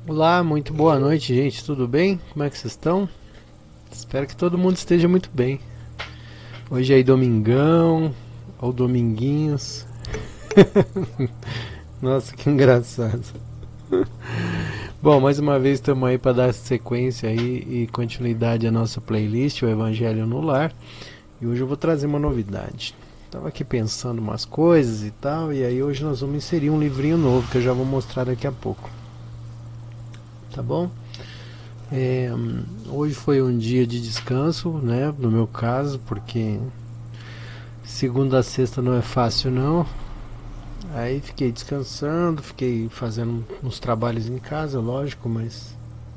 Olá, muito boa noite, gente. Tudo bem? Como é que vocês estão? Espero que todo mundo esteja muito bem. Hoje é domingão, ou dominguinhos. Nossa, que engraçado. Bom, mais uma vez estamos aí para dar sequência aí e continuidade à nossa playlist, o Evangelho no Lar. E hoje eu vou trazer uma novidade. Tava aqui pensando umas coisas e tal, e aí hoje nós vamos inserir um livrinho novo que eu já vou mostrar daqui a pouco. Tá bom? É, hoje foi um dia de descanso, né? No meu caso, porque segunda a sexta não é fácil não. Aí fiquei descansando, fiquei fazendo uns trabalhos em casa, lógico, mas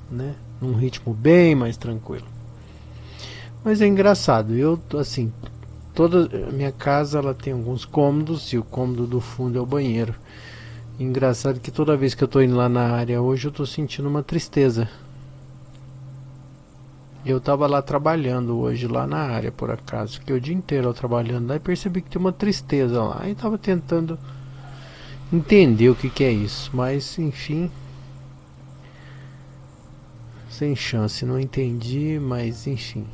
né, num ritmo bem mais tranquilo. Mas é engraçado, eu assim, toda a minha casa ela tem alguns cômodos e o cômodo do fundo é o banheiro. Engraçado que toda vez que eu tô indo lá na área hoje eu tô sentindo uma tristeza. Eu tava lá trabalhando hoje lá na área por acaso, fiquei o dia inteiro lá trabalhando lá e percebi que tem uma tristeza lá. E tava tentando entender o que que é isso, mas enfim, sem chance, não entendi, mas enfim.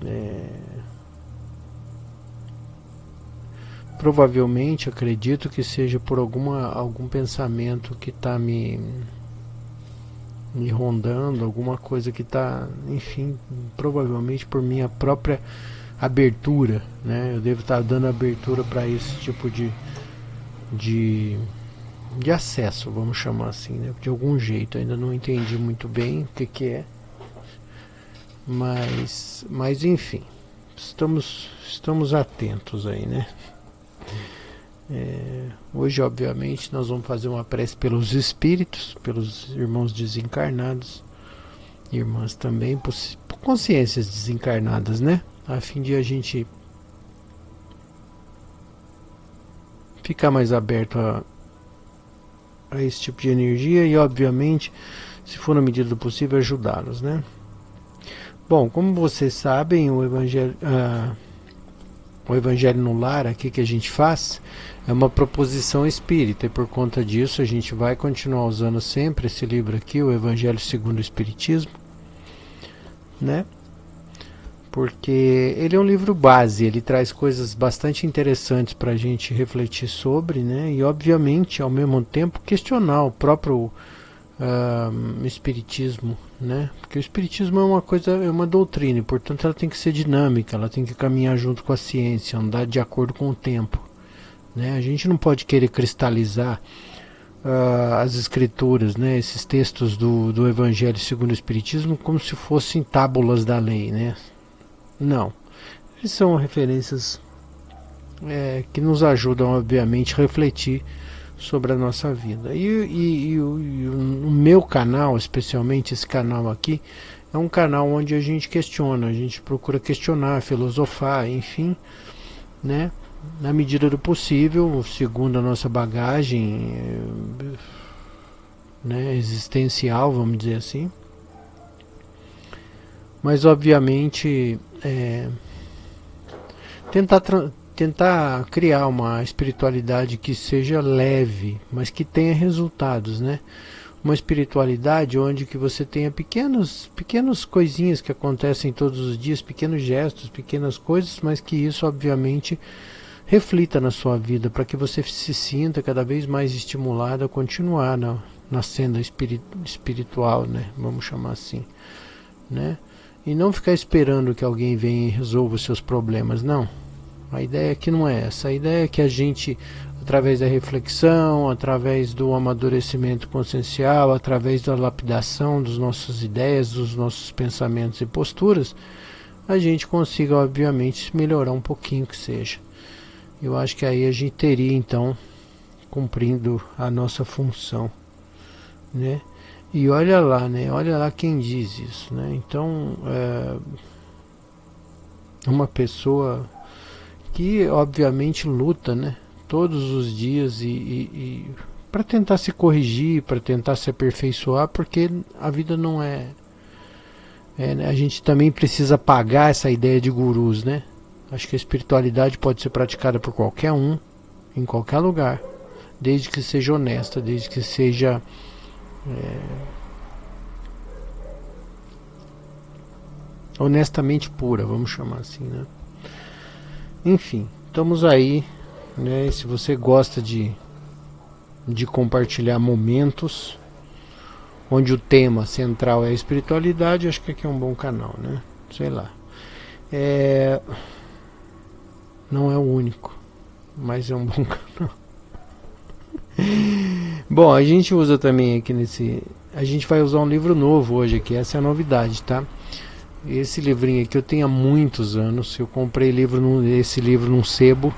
É, provavelmente acredito que seja por algum pensamento que está me rondando, alguma coisa que está, enfim, provavelmente por minha própria abertura, né? Eu devo estar dando abertura para esse tipo de, de acesso, vamos chamar assim, né? De algum jeito, ainda não entendi muito bem o que que é, mas enfim, estamos atentos aí, né? Hoje, obviamente, nós vamos fazer uma prece pelos espíritos, pelos irmãos desencarnados, irmãs também, por consciências desencarnadas, né? A fim de a gente ficar mais aberto a esse tipo de energia e, obviamente, se for na medida do possível, ajudá-los, né? Bom, como vocês sabem, o Evangelho no Lar, aqui que a gente faz, é uma proposição espírita e por conta disso a gente vai continuar usando sempre esse livro aqui, o Evangelho segundo o Espiritismo, né? Porque ele é um livro base, ele traz coisas bastante interessantes para a gente refletir sobre, né? E obviamente, ao mesmo tempo, questionar o próprio espiritismo, né? Porque o espiritismo é uma coisa, é uma doutrina, e portanto ela tem que ser dinâmica, ela tem que caminhar junto com a ciência, andar de acordo com o tempo, né? A gente não pode querer cristalizar as escrituras, né? Esses textos do Evangelho segundo o Espiritismo como se fossem tábulas da lei, né? Não, eles são referências que nos ajudam, obviamente, a refletir sobre a nossa vida. E o meu canal, especialmente esse canal aqui, é um canal onde a gente questiona, a gente procura questionar, filosofar, enfim, né? Na medida do possível, segundo a nossa bagagem, né, existencial, vamos dizer assim. Mas, obviamente, tentar tentar criar uma espiritualidade que seja leve, mas que tenha resultados, né? Uma espiritualidade onde que você tenha pequenas coisinhas que acontecem todos os dias, pequenos gestos, pequenas coisas, mas que isso obviamente reflita na sua vida para que você se sinta cada vez mais estimulado a continuar na senda espiritual, né? Vamos chamar assim, né? E não ficar esperando que alguém venha e resolva os seus problemas, não. A ideia aqui não é essa. A ideia é que a gente, através da reflexão, através do amadurecimento consciencial, através da lapidação das nossas ideias, dos nossos pensamentos e posturas, a gente consiga, obviamente, melhorar um pouquinho que seja. Eu acho que aí a gente teria, então, cumprindo a nossa função, né? E olha lá, né? Olha lá quem diz isso, né? Então, uma pessoa que obviamente luta, né, todos os dias e para tentar se corrigir, para tentar se aperfeiçoar, porque a vida não né, a gente também precisa apagar essa ideia de gurus, né? Acho que a espiritualidade pode ser praticada por qualquer um, em qualquer lugar, desde que seja honesta, desde que seja honestamente pura, vamos chamar assim, né? Enfim, estamos aí, né? Se você gosta de compartilhar momentos onde o tema central é a espiritualidade, acho que aqui é um bom canal, né? Sei lá. Não é o único, mas é um bom canal. Bom, a gente usa também aqui a gente vai usar um livro novo hoje aqui, essa é a novidade, tá? Esse livrinho aqui eu tenho há muitos anos. Eu comprei esse livro num sebo,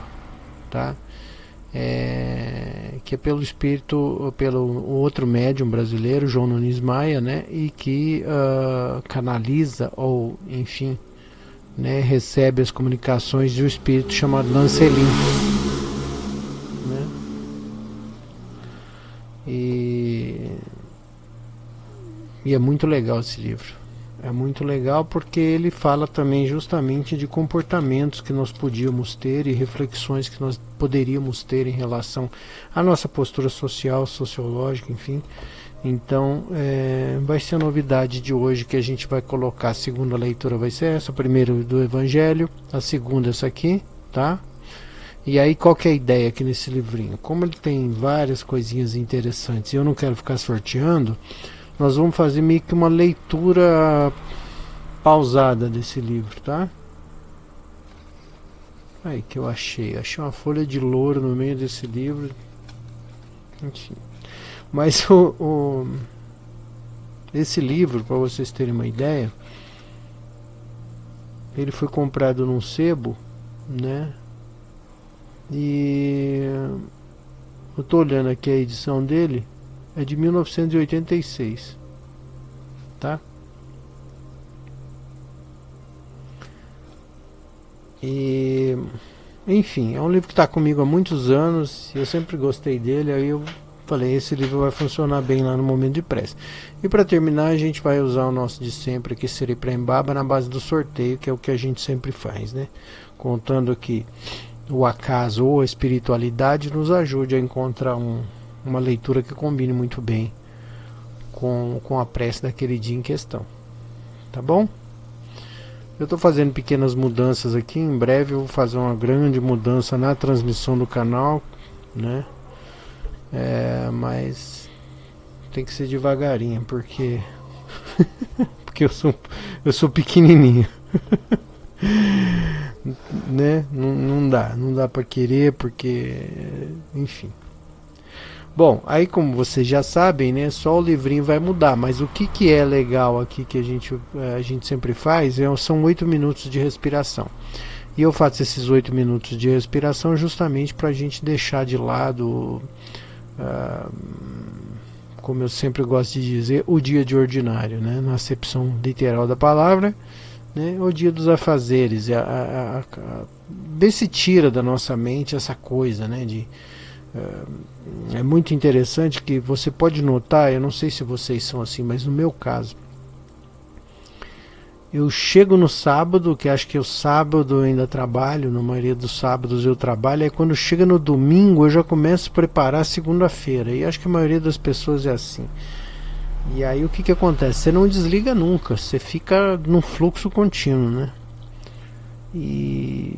tá? Que é pelo espírito, pelo outro médium brasileiro, João Nunes Maia, né? E que canaliza, ou enfim, né, recebe as comunicações de um espírito chamado Lancelin, né? E é muito legal esse livro. É muito legal porque ele fala também justamente de comportamentos que nós podíamos ter e reflexões que nós poderíamos ter em relação à nossa postura social, sociológica, enfim. Então vai ser a novidade de hoje que a gente vai colocar. A segunda leitura vai ser essa, a primeira do Evangelho, a segunda essa aqui, tá? E aí qual que é a ideia aqui nesse livrinho? Como ele tem várias coisinhas interessantes e eu não quero ficar sorteando, nós vamos fazer meio que uma leitura pausada desse livro, tá? Aí que eu achei uma folha de louro no meio desse livro. Enfim. Mas esse livro, para vocês terem uma ideia, ele foi comprado num sebo, né? E eu tô olhando aqui a edição dele, é de 1986, tá? E enfim, é um livro que está comigo há muitos anos e eu sempre gostei dele. Aí eu falei, esse livro vai funcionar bem lá no momento de prece. E para terminar, a gente vai usar o nosso de sempre aqui, Siri Prembaba, na base do sorteio, que é o que a gente sempre faz, né? Contando que o acaso ou a espiritualidade nos ajude a encontrar uma leitura que combine muito bem com a prece daquele dia em questão, tá bom? Eu estou fazendo pequenas mudanças aqui. Em breve eu vou fazer uma grande mudança na transmissão do canal, né? Mas tem que ser devagarinho, porque porque eu sou pequenininho. Né? Não dá para querer, porque enfim. Bom, aí como vocês já sabem, né, só o livrinho vai mudar, mas o que é legal aqui que a gente sempre faz são 8 minutos de respiração. E eu faço esses 8 minutos de respiração justamente para a gente deixar de lado, como eu sempre gosto de dizer, o dia de ordinário, né, na acepção literal da palavra, né, o dia dos afazeres. Vê se tira da nossa mente essa coisa, né, é muito interessante que você pode notar, eu não sei se vocês são assim, mas no meu caso, eu chego no sábado, que acho que o sábado eu ainda trabalho, na maioria dos sábados eu trabalho, aí quando chega no domingo eu já começo a preparar a segunda-feira, e acho que a maioria das pessoas é assim. E aí o que acontece? Você não desliga nunca, você fica num fluxo contínuo, né? E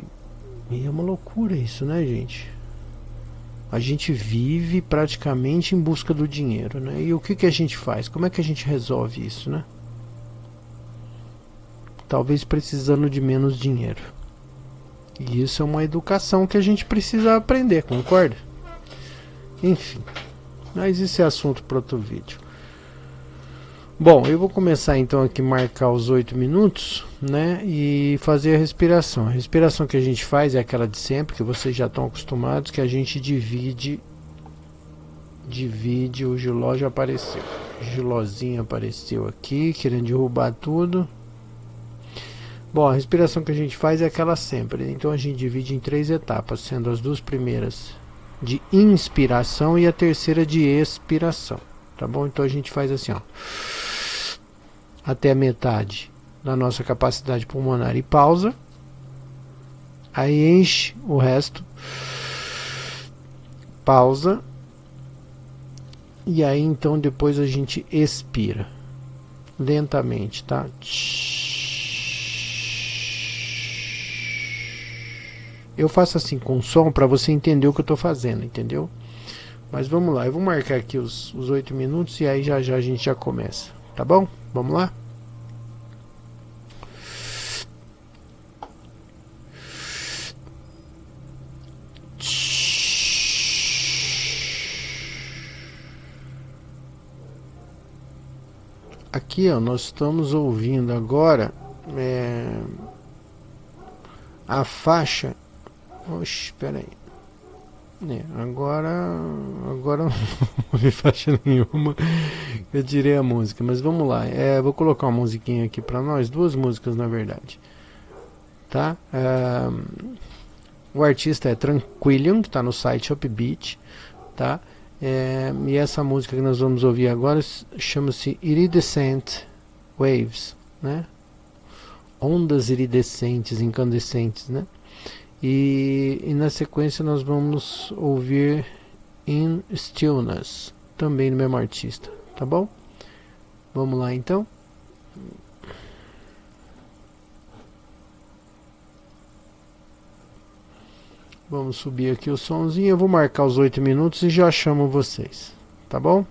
é uma loucura isso, né, gente? A gente vive praticamente em busca do dinheiro, né? E o que a gente faz? Como é que a gente resolve isso, né? Talvez precisando de menos dinheiro. E isso é uma educação que a gente precisa aprender, concorda? Enfim, mas isso é assunto para outro vídeo. Bom, eu vou começar então aqui marcar os 8 minutos, né, e fazer a respiração. A respiração que a gente faz é aquela de sempre, que vocês já estão acostumados, que a gente divide, o Giló já apareceu. Gilozinho apareceu aqui, querendo derrubar tudo. Bom, a respiração que a gente faz é aquela sempre, então a gente divide em 3 etapas, sendo as 2 primeiras de inspiração e a terceira de expiração, tá bom? Então a gente faz assim, ó, até a metade da nossa capacidade pulmonar e pausa, aí enche o resto, pausa, e aí então depois a gente expira lentamente, tá? Eu faço assim com som para você entender o que eu estou fazendo, entendeu? Mas vamos lá, eu vou marcar aqui os 8 minutos e aí já já a gente já começa, tá bom? Vamos lá? Aqui, ó, nós estamos ouvindo agora a faixa. Oxe, espera aí. Agora não ouvi faixa nenhuma. Eu tirei a música, mas vamos lá. Vou colocar uma musiquinha aqui pra nós, duas músicas na verdade, tá? O artista é Tranquillium, que está no site Upbeat, tá? E essa música que nós vamos ouvir agora chama-se Iridescent Waves, né? Ondas iridescentes, incandescentes, né? E na sequência nós vamos ouvir In Stillness, também do mesmo artista, tá bom? Vamos lá então. Vamos subir aqui o somzinho, eu vou marcar os 8 minutos e já chamo vocês, tá bom?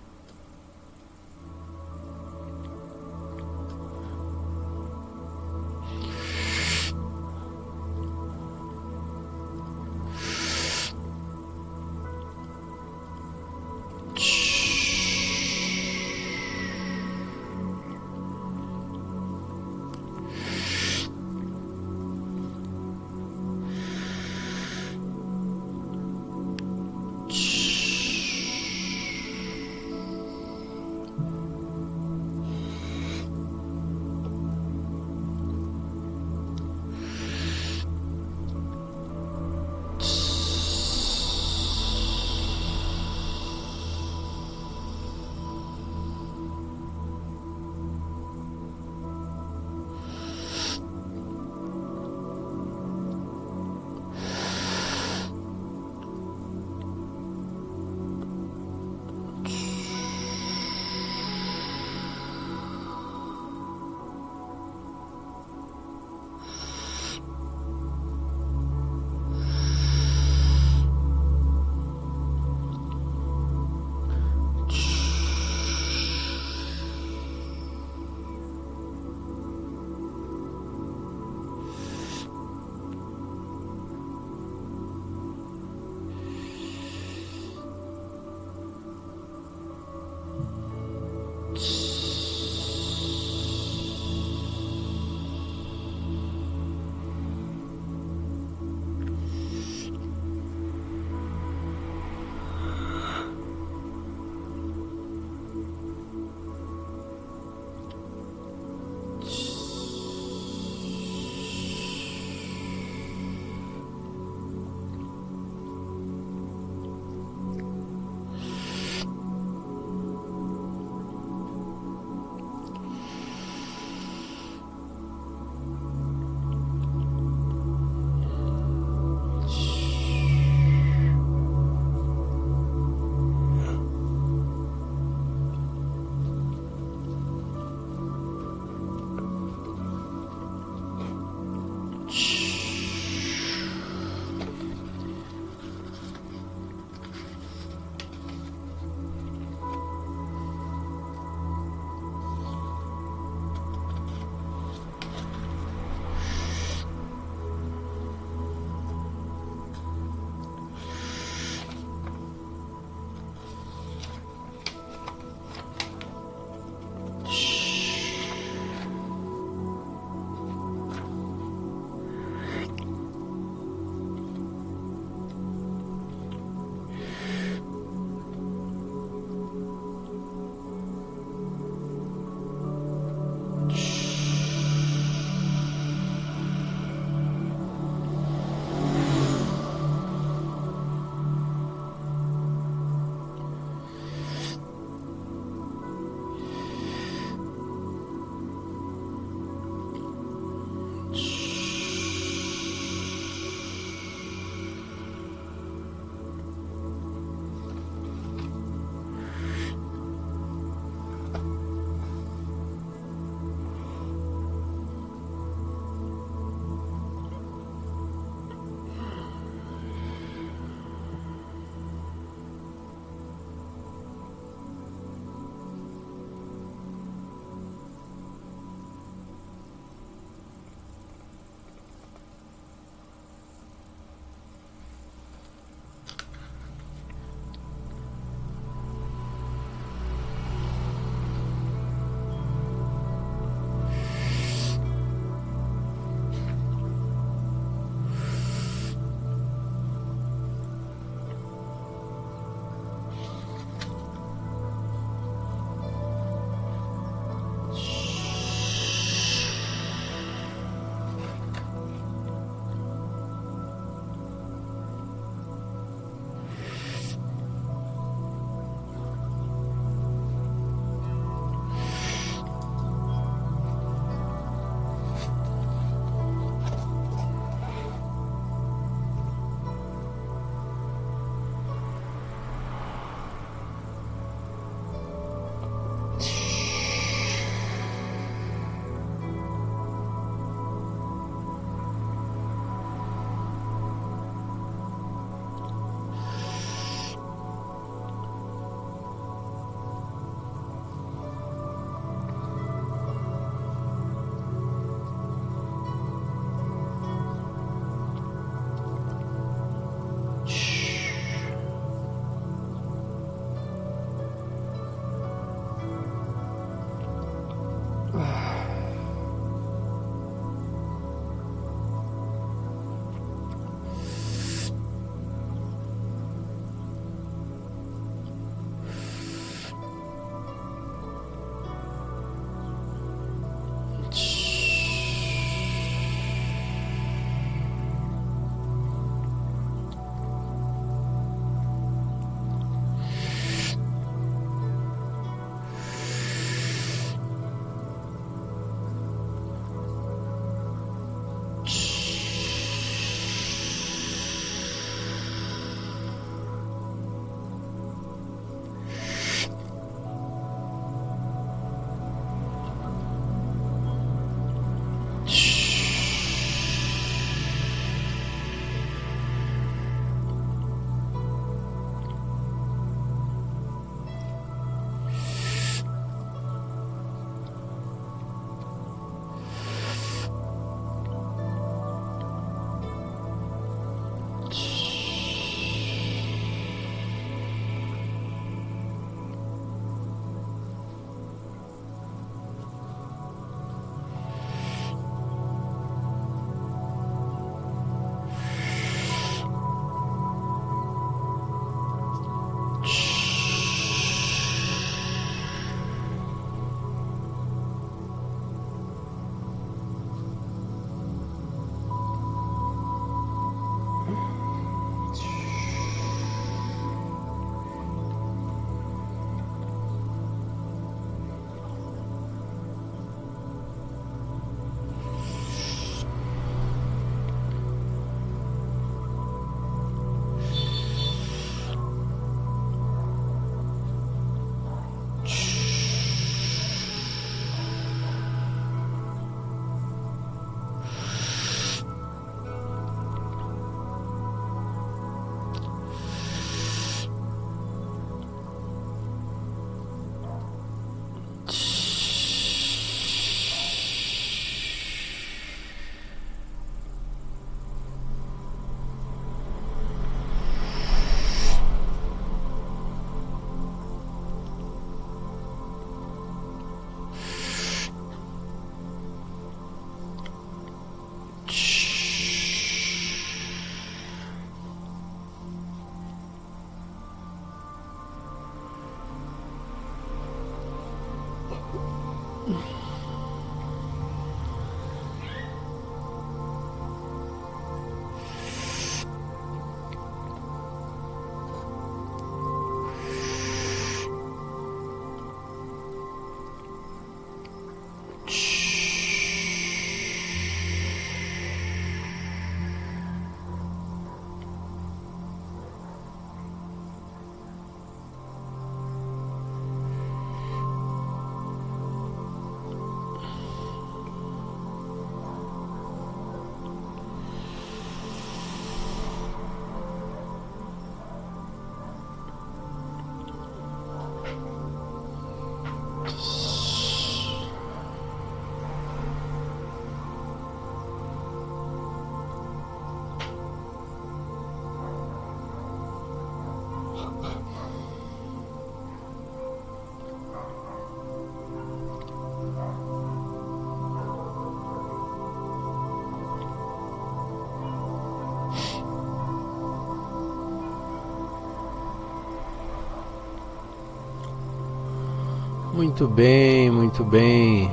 Muito bem, muito bem.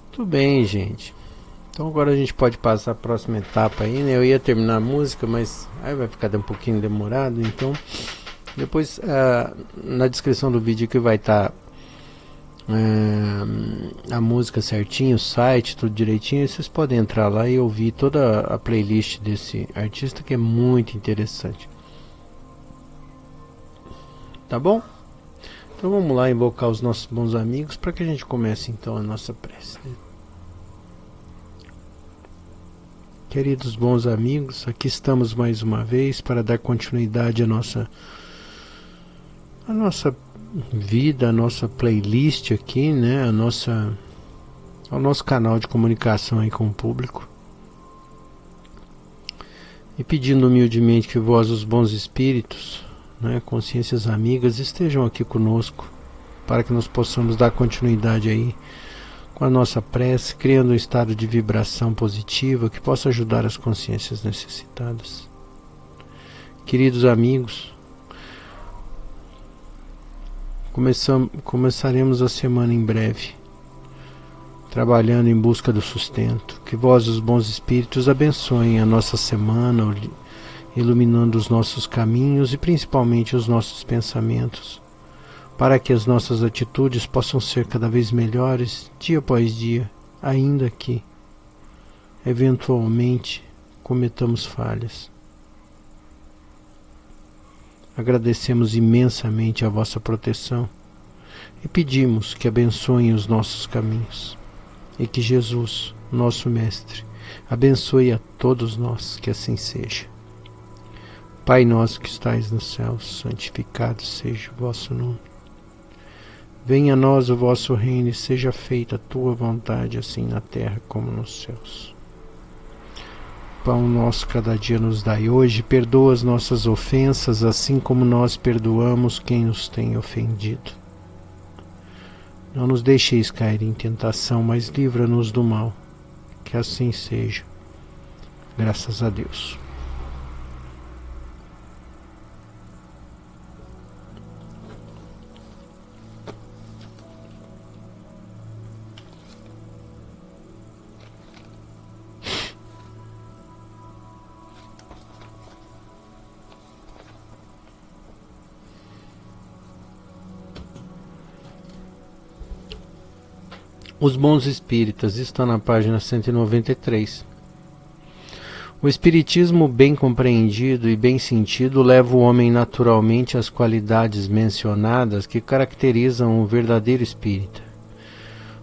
Muito bem, gente. Então agora a gente pode passar a próxima etapa aí, né? Eu ia terminar a música, mas aí vai ficar um pouquinho demorado, então depois na descrição do vídeo que vai estar a música certinho, o site, tudo direitinho, e vocês podem entrar lá e ouvir toda a playlist desse artista, que é muito interessante. Tá bom? Então vamos lá invocar os nossos bons amigos para que a gente comece então a nossa prece, né? Queridos bons amigos, aqui estamos mais uma vez para dar continuidade à nossa vida, a nossa playlist aqui, né? Ao nosso canal de comunicação aí com o público. E pedindo humildemente que vós, os bons espíritos, né, consciências amigas, estejam aqui conosco para que nós possamos dar continuidade aí com a nossa prece, criando um estado de vibração positiva que possa ajudar as consciências necessitadas. Queridos amigos, começaremos a semana em breve, trabalhando em busca do sustento. Que vós, os bons espíritos, abençoem a nossa semana, iluminando os nossos caminhos e principalmente os nossos pensamentos, para que as nossas atitudes possam ser cada vez melhores, dia após dia, ainda que, eventualmente, cometamos falhas. Agradecemos imensamente a vossa proteção e pedimos que abençoem os nossos caminhos e que Jesus, nosso Mestre, abençoe a todos nós, que assim seja. Pai nosso que estais nos céus, santificado seja o vosso nome. Venha a nós o vosso reino e seja feita a tua vontade, assim na terra como nos céus. Pão nosso cada dia nos dai hoje, perdoa as nossas ofensas, assim como nós perdoamos quem nos tem ofendido. Não nos deixeis cair em tentação, mas livra-nos do mal. Que assim seja. Graças a Deus. Os bons espíritas, está na página 193. O espiritismo bem compreendido e bem sentido leva o homem naturalmente às qualidades mencionadas que caracterizam o verdadeiro espírita.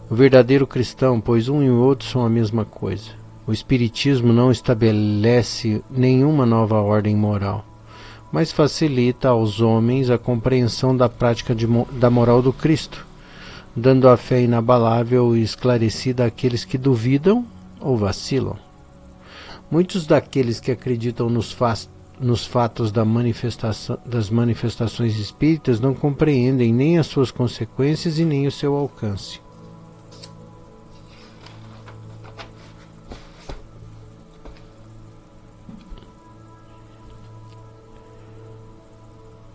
O verdadeiro cristão, pois um e o outro são a mesma coisa. O espiritismo não estabelece nenhuma nova ordem moral, mas facilita aos homens a compreensão da prática da moral do Cristo, dando a fé inabalável e esclarecida àqueles que duvidam ou vacilam. Muitos daqueles que acreditam nos fatos das manifestações espíritas não compreendem nem as suas consequências e nem o seu alcance.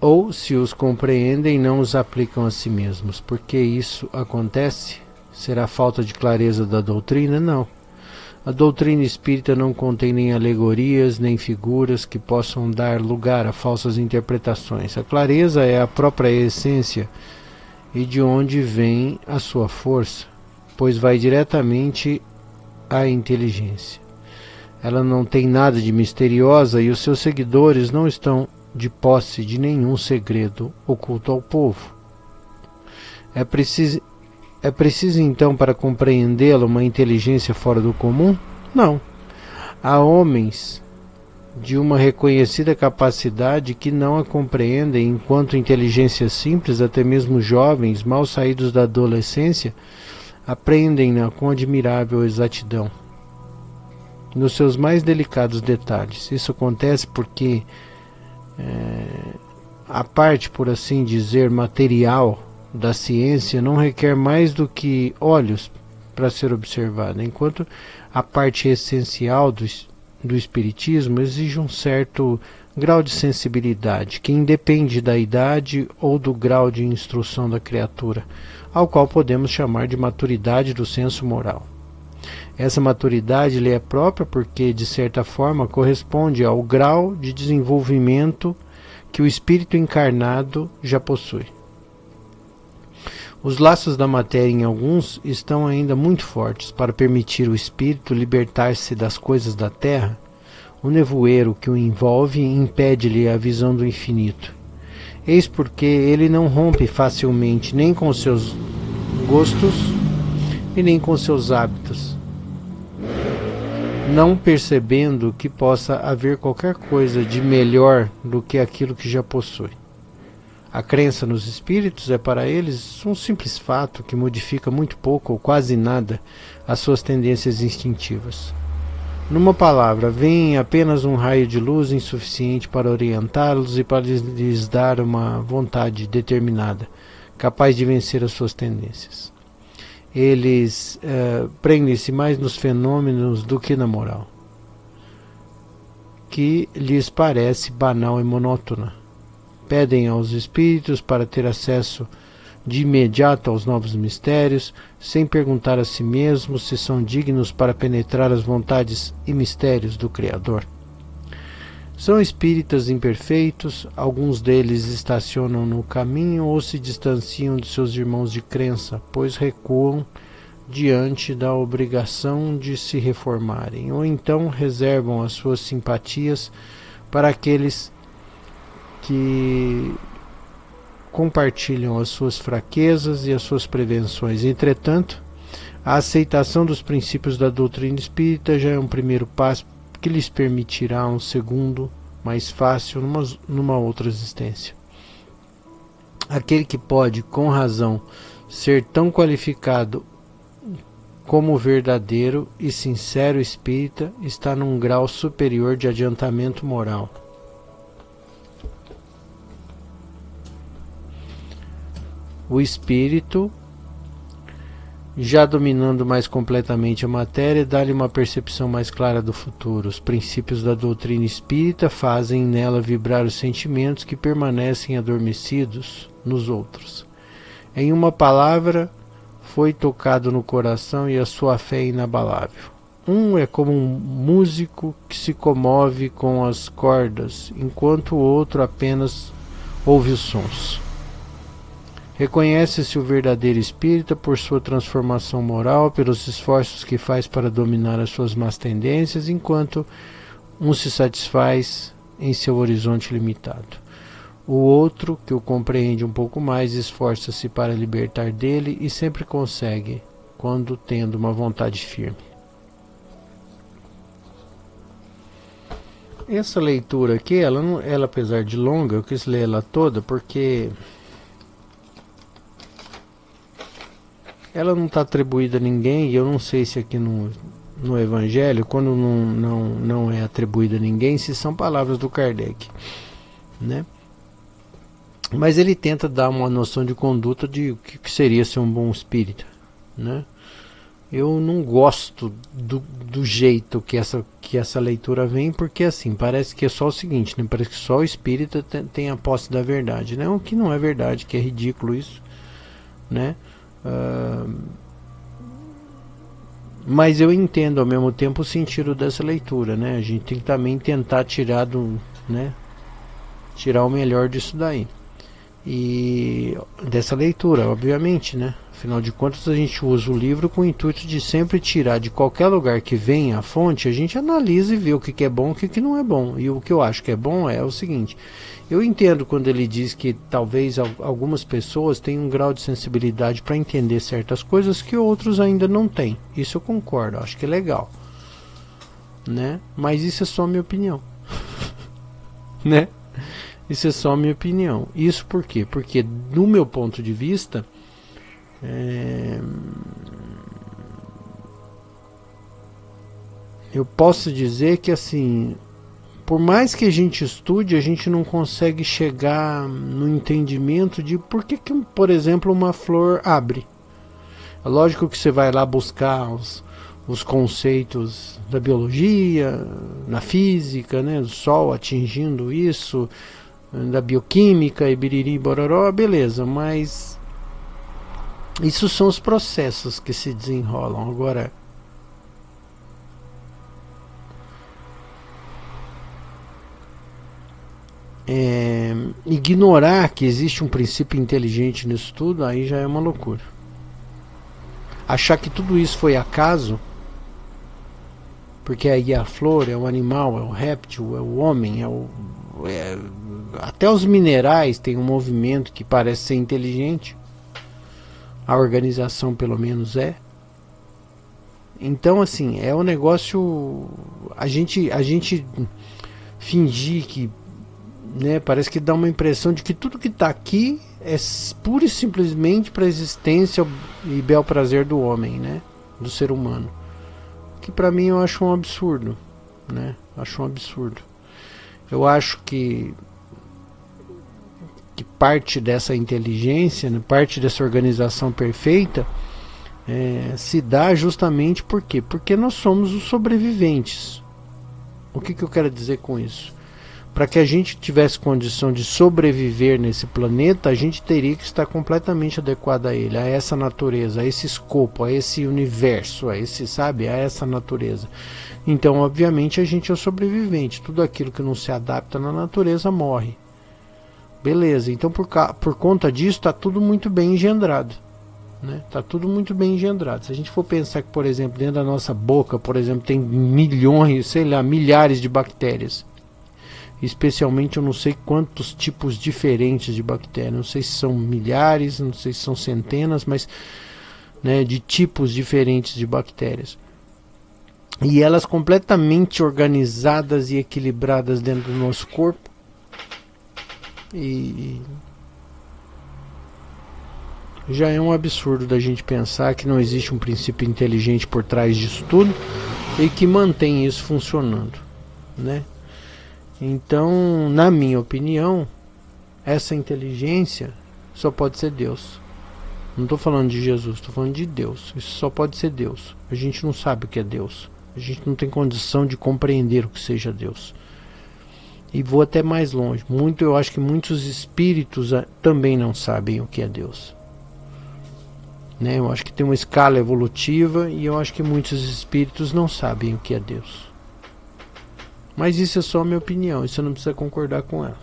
ou, se os compreendem, não os aplicam a si mesmos. Por que isso acontece? Será falta de clareza da doutrina? Não. A doutrina espírita não contém nem alegorias, nem figuras que possam dar lugar a falsas interpretações. A clareza é a própria essência e de onde vem a sua força, pois vai diretamente à inteligência. Ela não tem nada de misteriosa e os seus seguidores não estão de posse de nenhum segredo oculto ao povo. É preciso então, para compreendê-la, uma inteligência fora do comum? Não. Há homens de uma reconhecida capacidade que não a compreendem, enquanto inteligências simples, até mesmo jovens, mal saídos da adolescência, aprendem-na com admirável exatidão, nos seus mais delicados detalhes. Isso acontece porque a parte, por assim dizer, material da ciência não requer mais do que olhos para ser observada, enquanto a parte essencial do espiritismo exige um certo grau de sensibilidade, que independe da idade ou do grau de instrução da criatura, ao qual podemos chamar de maturidade do senso moral. Essa maturidade lhe é própria porque, de certa forma, corresponde ao grau de desenvolvimento que o espírito encarnado já possui. Os laços da matéria em alguns estão ainda muito fortes para permitir o espírito libertar-se das coisas da terra. O nevoeiro que o envolve impede-lhe a visão do infinito. Eis porque ele não rompe facilmente nem com seus gostos e nem com seus hábitos, não percebendo que possa haver qualquer coisa de melhor do que aquilo que já possui. A crença nos espíritos é para eles um simples fato que modifica muito pouco ou quase nada as suas tendências instintivas. Numa palavra, veem apenas um raio de luz insuficiente para orientá-los e para lhes dar uma vontade determinada, capaz de vencer as suas tendências. Eles prendem-se mais nos fenômenos do que na moral, que lhes parece banal e monótona. Pedem aos espíritos para ter acesso de imediato aos novos mistérios, sem perguntar a si mesmos se são dignos para penetrar as vontades e mistérios do Criador. São espíritas imperfeitos, alguns deles estacionam no caminho ou se distanciam de seus irmãos de crença, pois recuam diante da obrigação de se reformarem, ou então reservam as suas simpatias para aqueles que compartilham as suas fraquezas e as suas prevenções. Entretanto, a aceitação dos princípios da doutrina espírita já é um primeiro passo que lhes permitirá um segundo, mais fácil, numa outra existência. Aquele que pode, com razão, ser tão qualificado como verdadeiro e sincero espírita está num grau superior de adiantamento moral. O espírito, já dominando mais completamente a matéria, dá-lhe uma percepção mais clara do futuro. Os princípios da doutrina espírita fazem nela vibrar os sentimentos que permanecem adormecidos nos outros. Em uma palavra, foi tocado no coração e a sua fé é inabalável. Um é como um músico que se comove com as cordas, enquanto o outro apenas ouve os sons. Reconhece-se o verdadeiro espírita por sua transformação moral, pelos esforços que faz para dominar as suas más tendências, enquanto um se satisfaz em seu horizonte limitado. O outro, que o compreende um pouco mais, esforça-se para libertar dele e sempre consegue, quando tendo uma vontade firme. Essa leitura aqui, ela apesar de longa, eu quis ler ela toda porque ela não está atribuída a ninguém, e eu não sei se aqui no Evangelho, quando não é atribuída a ninguém, se são palavras do Kardec, né? Mas ele tenta dar uma noção de conduta de o que seria ser um bom espírita, né? eu não gosto do jeito que essa leitura vem, porque assim, parece que é só o seguinte, né? Parece que só o espírita tem a posse da verdade, né? O que não é verdade, que é ridículo isso, né? Mas eu entendo ao mesmo tempo o sentido dessa leitura, né? A gente tem que também tentar tirar né? Tirar o melhor disso daí. E dessa leitura, obviamente, né? Afinal de contas, a gente usa o livro com o intuito de sempre tirar de qualquer lugar que venha a fonte, a gente analisa e vê o que é bom e o que não é bom. E o que eu acho que é bom é o seguinte: eu entendo quando ele diz que talvez algumas pessoas tenham um grau de sensibilidade para entender certas coisas que outros ainda não têm. Isso eu concordo, acho que é legal, né? Mas isso é só minha opinião, né? Isso é só minha opinião. Isso por quê? Porque, do meu ponto de vista, eu posso dizer que, assim, por mais que a gente estude, a gente não consegue chegar no entendimento de por que, por exemplo, uma flor abre. É lógico que você vai lá buscar os conceitos da biologia, na física, né, do Sol atingindo isso, da bioquímica e biriri bororó, beleza, mas isso são os processos que se desenrolam. Agora, ignorar que existe um princípio inteligente nisso tudo, aí já é uma loucura. Achar que tudo isso foi acaso, porque aí é a flor, é o animal, é o réptil, é o homem, até os minerais têm um movimento que parece ser inteligente. A organização pelo menos é. Então, assim, é um negócio, a gente fingir que, né, parece que dá uma impressão de que tudo que está aqui é pura e simplesmente para a existência e bel prazer do homem, né, do ser humano, que para mim eu acho um absurdo, né? Acho um absurdo. Eu acho que parte dessa inteligência, né, parte dessa organização perfeita se dá justamente por quê? Porque nós somos os sobreviventes. O que eu quero dizer com isso? Para que a gente tivesse condição de sobreviver nesse planeta, a gente teria que estar completamente adequado a ele, a essa natureza, a esse escopo, a esse universo, a esse, sabe, a essa natureza. Então, obviamente, a gente é o sobrevivente. Tudo aquilo que não se adapta na natureza morre. Beleza, então por conta disso está tudo muito bem engendrado. Está tudo muito bem engendrado. Se a gente for pensar que, por exemplo, dentro da nossa boca, por exemplo, tem milhões, sei lá, milhares de bactérias. Especialmente eu não sei quantos tipos diferentes de bactérias. Não sei se são milhares, não sei se são centenas, mas, né, de tipos diferentes de bactérias. E elas completamente organizadas e equilibradas dentro do nosso corpo. E já é um absurdo da gente pensar que não existe um princípio inteligente por trás disso tudo e que mantém isso funcionando, né? Então, na minha opinião, essa inteligência só pode ser Deus. Não estou falando de Jesus, estou falando de Deus. Isso só pode ser Deus. A gente não sabe o que é Deus. A gente não tem condição de compreender o que seja Deus. E vou até mais longe. Eu acho que muitos espíritos também não sabem o que é Deus. Né? Eu acho que tem uma escala evolutiva e eu acho que muitos espíritos não sabem o que é Deus. Mas isso é só a minha opinião, você não precisa concordar com ela,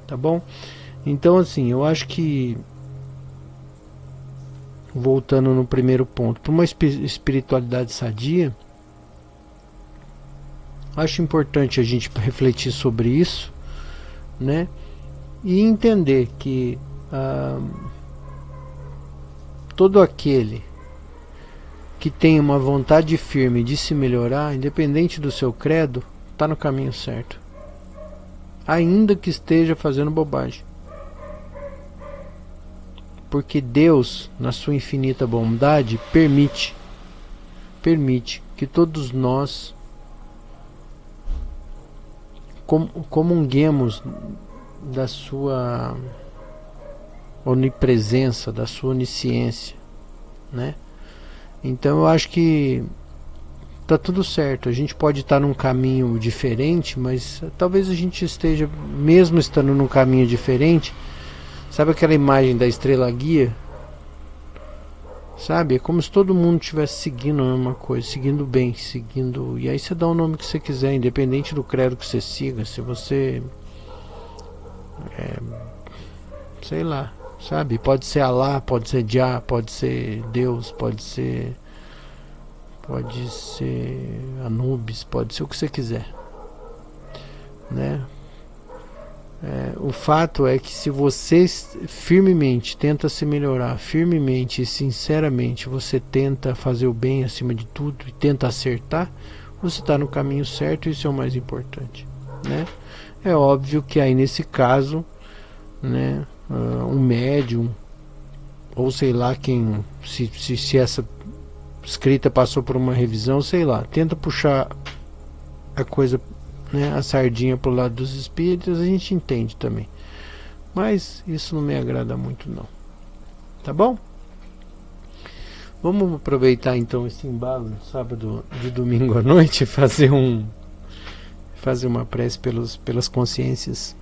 tá bom? Então, assim, eu acho que, voltando no primeiro ponto, para uma espiritualidade sadia, acho importante a gente refletir sobre isso, né? E entender que todo aquele que tem uma vontade firme de se melhorar, independente do seu credo, está no caminho certo, ainda que esteja fazendo bobagem, porque Deus, na sua infinita bondade, permite que todos nós comunguemos da sua onipresença, da sua onisciência, né? Então eu acho que tá tudo certo. A gente pode estar num caminho diferente, mas talvez a gente esteja, mesmo estando num caminho diferente, sabe aquela imagem da estrela guia? Sabe? É como se todo mundo estivesse seguindo a mesma coisa, seguindo bem, seguindo. E aí você dá o nome que você quiser, independente do credo que você siga. Se você. Sei lá, sabe? Pode ser Alá, pode ser Jah, pode ser Deus, pode ser. Pode ser Anubis, pode ser o que você quiser. Né? O fato é que se você firmemente tenta se melhorar, firmemente e sinceramente você tenta fazer o bem acima de tudo e tenta acertar, você está no caminho certo, e isso é o mais importante, né? É óbvio que aí nesse caso, né, um médium, ou sei lá quem, se essa escrita passou por uma revisão, sei lá, tenta puxar a coisa, né, a sardinha pro lado dos espíritos, a gente entende também. Mas isso não me agrada muito não. Tá bom? Vamos aproveitar então esse embalo sábado de domingo à noite e fazer uma prece pelas consciências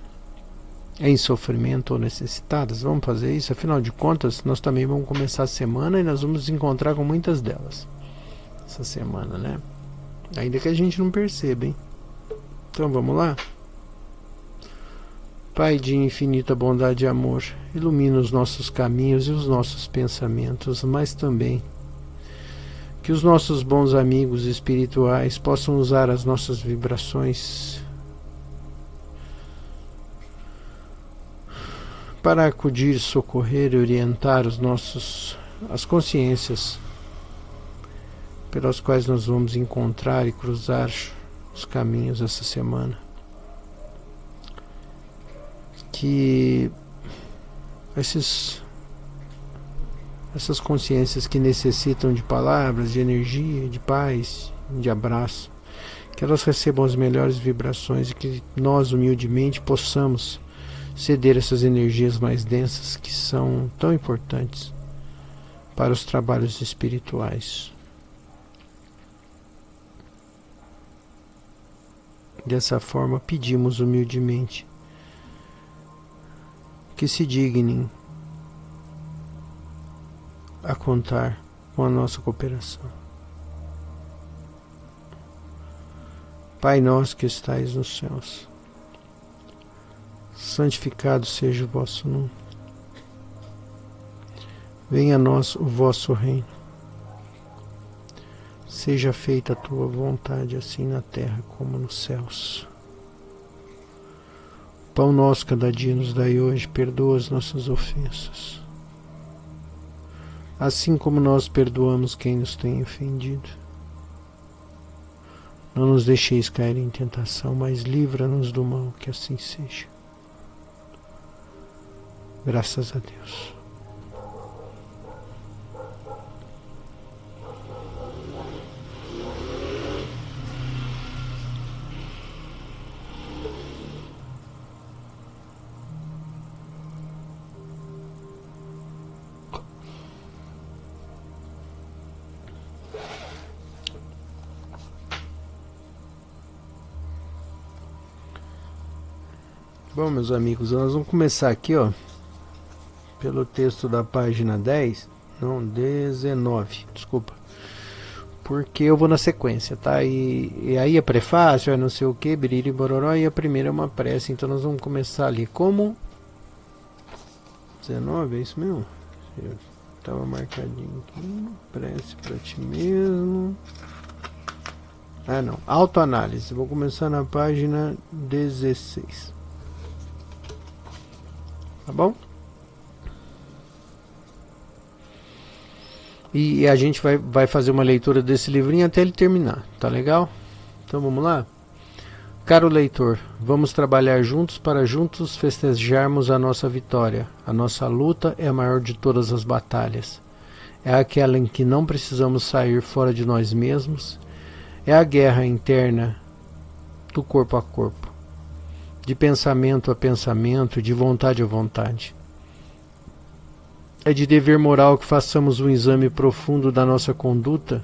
em sofrimento ou necessitadas. Vamos fazer isso? Afinal de contas, nós também vamos começar a semana e nós vamos nos encontrar com muitas delas essa semana, né? Ainda que a gente não perceba, hein? Então vamos lá? Pai de infinita bondade e amor, ilumina os nossos caminhos e os nossos pensamentos, mas também que os nossos bons amigos espirituais possam usar as nossas vibrações para acudir, socorrer e orientar as consciências pelas quais nós vamos encontrar e cruzar os caminhos essa semana. Que essas consciências que necessitam de palavras, de energia, de paz, de abraço, que elas recebam as melhores vibrações e que nós humildemente possamos ceder essas energias mais densas que são tão importantes para os trabalhos espirituais. Dessa forma, pedimos humildemente que se dignem a contar com a nossa cooperação. Pai nosso que estais nos céus, santificado seja o vosso nome. Venha a nós o vosso reino. Seja feita a tua vontade, assim na terra como nos céus. Pão nosso cada dia nos dai hoje, perdoa as nossas ofensas, assim como nós perdoamos quem nos tem ofendido. Não nos deixeis cair em tentação, mas livra-nos do mal, que assim seja. Graças a Deus. Bom, meus amigos, nós vamos começar aqui, ó, pelo texto da página 10, não, 19, desculpa, porque eu vou na sequência, tá? E aí é prefácio, é não sei o que, biriri bororó, e a primeira é uma prece, então nós vamos começar ali. Como 19, é isso mesmo? Estava marcadinho aqui, prece para ti mesmo. Ah não, autoanálise, vou começar na página 16. Tá bom? E a gente vai fazer uma leitura desse livrinho até ele terminar, tá legal? Então vamos lá? Caro leitor, vamos trabalhar juntos para juntos festejarmos a nossa vitória. A nossa luta é a maior de todas as batalhas. É aquela em que não precisamos sair fora de nós mesmos. É a guerra interna do corpo a corpo, de pensamento a pensamento, de vontade a vontade. é de dever moral que façamos um exame profundo da nossa conduta.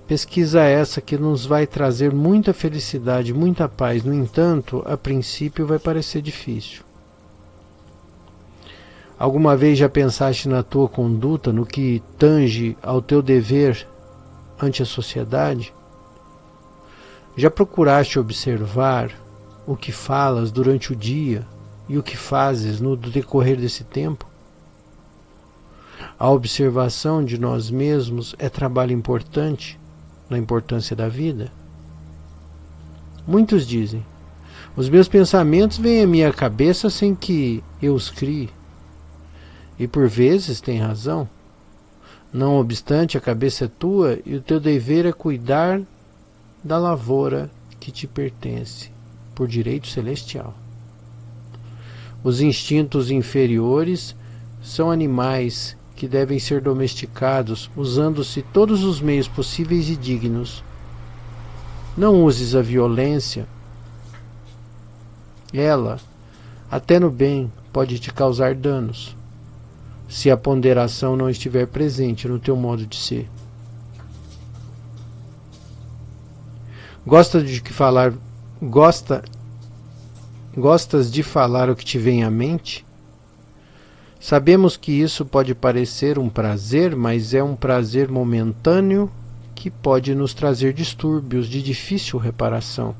Pesquisa essa que nos vai trazer muita felicidade, muita paz. No entanto, a princípio vai parecer difícil. Alguma vez já pensaste na tua conduta, no que tange ao teu dever ante a sociedade? Já procuraste observar o que falas durante o dia e o que fazes no decorrer desse tempo? A observação de nós mesmos é trabalho importante na importância da vida? Muitos dizem: os meus pensamentos vêm à minha cabeça sem que eu os crie. E por vezes tem razão. Não obstante, a cabeça é tua e o teu dever é cuidar da lavoura que te pertence por direito celestial. Os instintos inferiores são animais que devem ser domesticados, usando-se todos os meios possíveis e dignos. Não uses a violência. Ela, até no bem, pode te causar danos, se a ponderação não estiver presente no teu modo de ser. Gostas de falar o que te vem à mente? Sabemos que isso pode parecer um prazer, mas é um prazer momentâneo que pode nos trazer distúrbios de difícil reparação.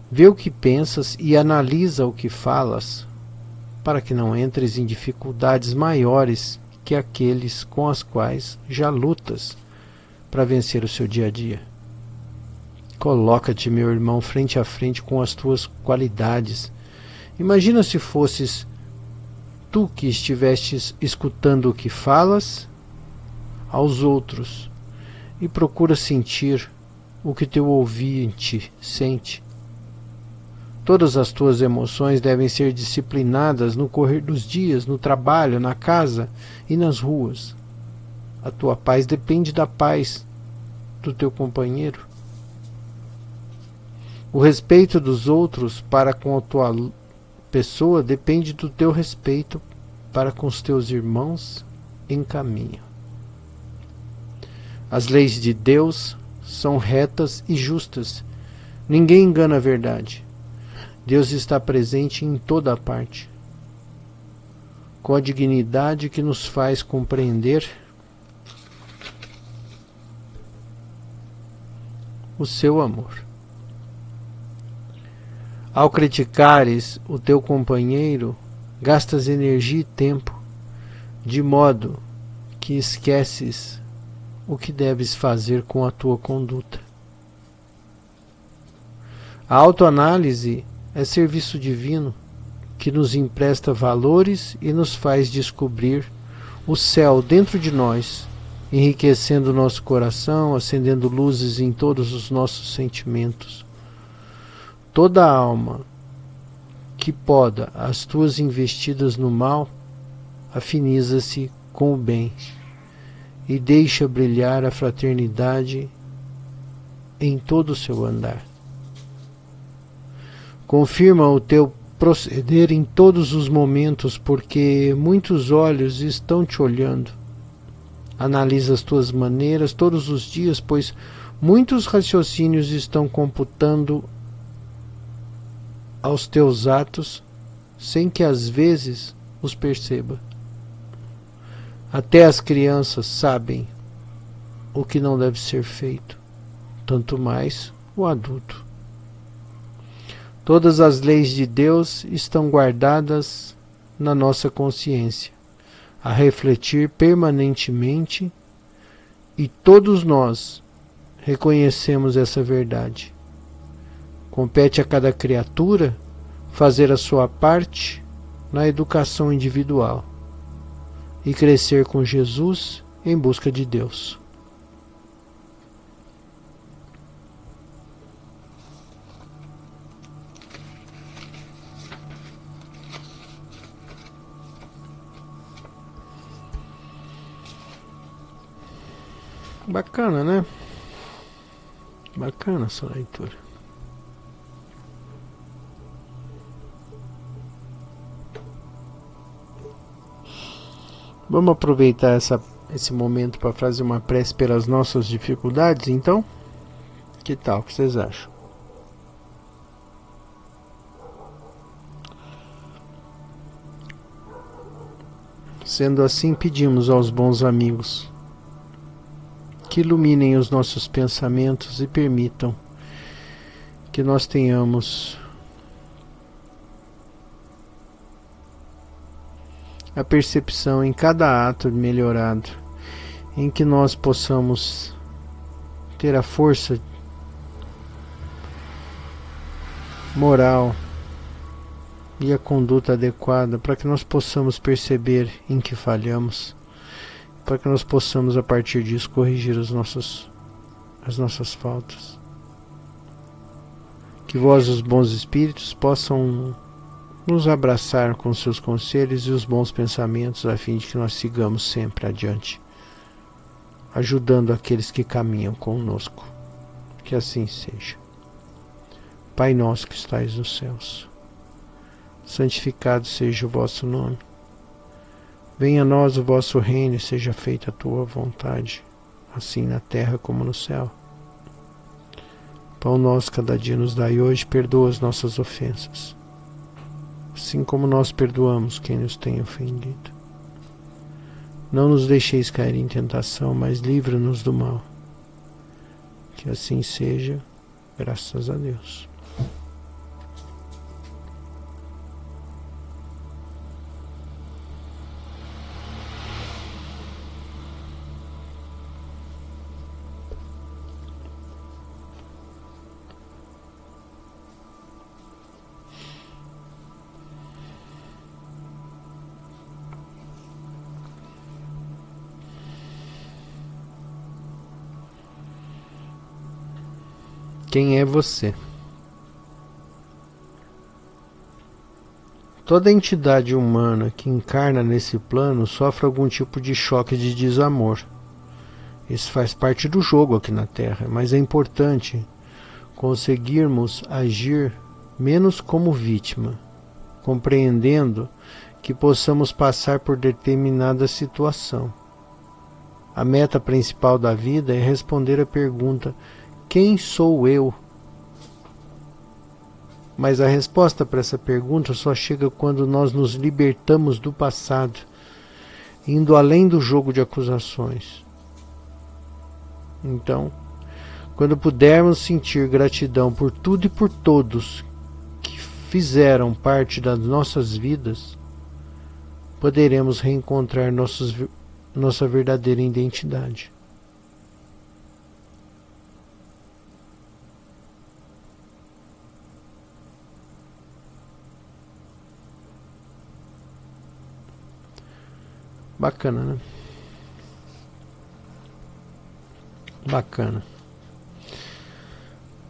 Vê o que pensas e analisa o que falas, para que não entres em dificuldades maiores que aqueles com as quais já lutas para vencer o seu dia a dia. Coloca-te, meu irmão, frente a frente com as tuas qualidades. Imagina se fosses tu que estivestes escutando o que falas aos outros e procura sentir o que teu ouvinte sente. Todas as tuas emoções devem ser disciplinadas no correr dos dias, no trabalho, na casa e nas ruas. A tua paz depende da paz do teu companheiro. O respeito dos outros para com a tua pessoa depende do teu respeito para com os teus irmãos em caminho. As leis de Deus são retas e justas. Ninguém engana a verdade. Deus está presente em toda a parte, com a dignidade que nos faz compreender o seu amor. Ao criticares o teu companheiro, gastas energia e tempo, de modo que esqueces o que deves fazer com a tua conduta. A autoanálise é serviço divino que nos empresta valores e nos faz descobrir o céu dentro de nós, enriquecendo nosso coração, acendendo luzes em todos os nossos sentimentos. Toda alma que poda as tuas investidas no mal, afiniza-se com o bem e deixa brilhar a fraternidade em todo o seu andar. Confirma o teu proceder em todos os momentos, porque muitos olhos estão te olhando. Analisa as tuas maneiras todos os dias, pois muitos raciocínios estão computando aos teus atos, sem que às vezes os perceba. Até as crianças sabem o que não deve ser feito, tanto mais o adulto. Todas as leis de Deus estão guardadas na nossa consciência, a refletir permanentemente, e todos nós reconhecemos essa verdade. Compete a cada criatura fazer a sua parte na educação individual e crescer com Jesus em busca de Deus. Bacana, né? Bacana essa leitura. Vamos aproveitar esse momento para fazer uma prece pelas nossas dificuldades, então? Que tal? O que vocês acham? Sendo assim, pedimos aos bons amigos que iluminem os nossos pensamentos e permitam que nós tenhamos a percepção em cada ato melhorado, em que nós possamos ter a força moral e a conduta adequada para que nós possamos perceber em que falhamos, para que nós possamos a partir disso corrigir as nossas faltas. Que vós, os bons espíritos, possam nos abraçar com seus conselhos e os bons pensamentos, a fim de que nós sigamos sempre adiante, ajudando aqueles que caminham conosco. Que assim seja. Pai nosso que estais nos céus, santificado seja o vosso nome. Venha a nós o vosso reino e seja feita a tua vontade, assim na terra como no céu. Pão nosso cada dia nos dai hoje, perdoa as nossas ofensas, assim como nós perdoamos quem nos tem ofendido. Não nos deixeis cair em tentação, mas livra-nos do mal. Que assim seja, graças a Deus. Quem é você? Toda entidade humana que encarna nesse plano sofre algum tipo de choque de desamor. Isso faz parte do jogo aqui na Terra, mas é importante conseguirmos agir menos como vítima, compreendendo que possamos passar por determinada situação. A meta principal da vida é responder a pergunta: quem sou eu? Mas a resposta para essa pergunta só chega quando nós nos libertamos do passado, indo além do jogo de acusações. Então, quando pudermos sentir gratidão por tudo e por todos que fizeram parte das nossas vidas, poderemos reencontrar nossa verdadeira identidade. Bacana, né? Bacana.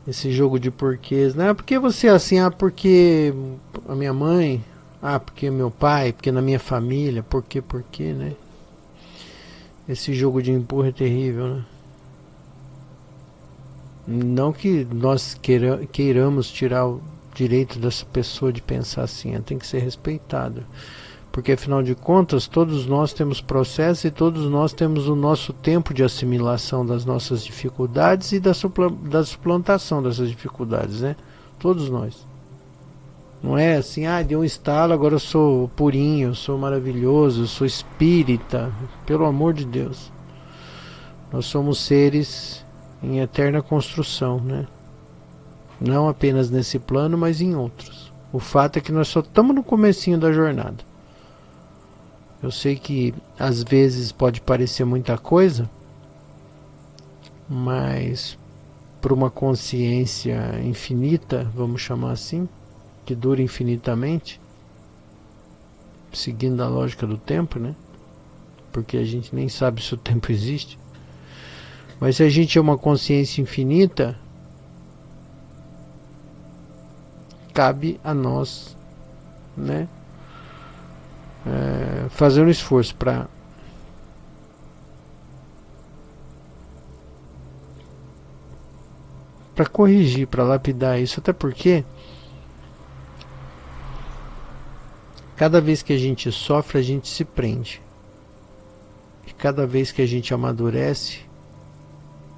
Esse jogo de porquês, né? Porque você é assim, porque a minha mãe, porque meu pai, porque na minha família, porque, né? Esse jogo de empurra é terrível, né? Não que nós queiramos tirar o direito dessa pessoa de pensar assim, ela tem que ser respetada. Porque afinal de contas, todos nós temos processo e todos nós temos o nosso tempo de assimilação das nossas dificuldades e da suplantação dessas dificuldades, né? Todos nós. Não é assim, deu um estalo, agora eu sou purinho, eu sou maravilhoso, eu sou espírita. Pelo amor de Deus. Nós somos seres em eterna construção, né? Não apenas nesse plano, mas em outros. O fato é que nós só estamos no comecinho da jornada. Eu sei que às vezes pode parecer muita coisa, mas por uma consciência infinita, vamos chamar assim, que dura infinitamente, seguindo a lógica do tempo, né? Porque a gente nem sabe se o tempo existe. Mas se a gente é uma consciência infinita, cabe a nós, né? Fazer um esforço para corrigir, para lapidar isso, até porque cada vez que a gente sofre, a gente se prende. cada vez que a gente amadurece,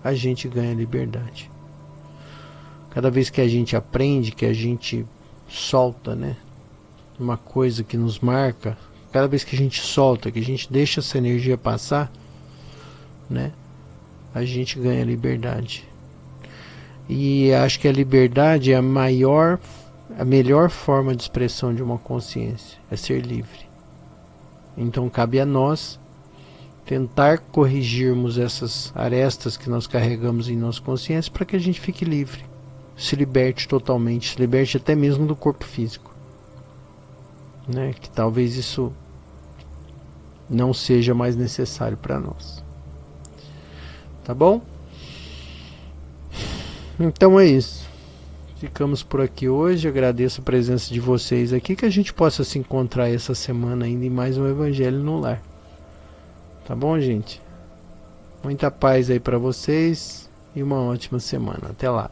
a gente ganha liberdade. Cada vez que a gente aprende, que a gente solta, né, uma coisa que nos marca, cada vez que a gente solta, que a gente deixa essa energia passar, né, a gente ganha liberdade. E acho que a liberdade é a melhor forma de expressão de uma consciência, é ser livre. Então cabe a nós tentar corrigirmos essas arestas que nós carregamos em nossa consciência para que a gente fique livre, se liberte totalmente, se liberte até mesmo do corpo físico, né? Que talvez isso não seja mais necessário para nós. Tá bom? Então é isso. Ficamos por aqui hoje. Agradeço a presença de vocês aqui, que a gente possa se encontrar essa semana ainda em mais um Evangelho no Lar. Tá bom, gente? Muita paz aí para vocês e uma ótima semana. Até lá.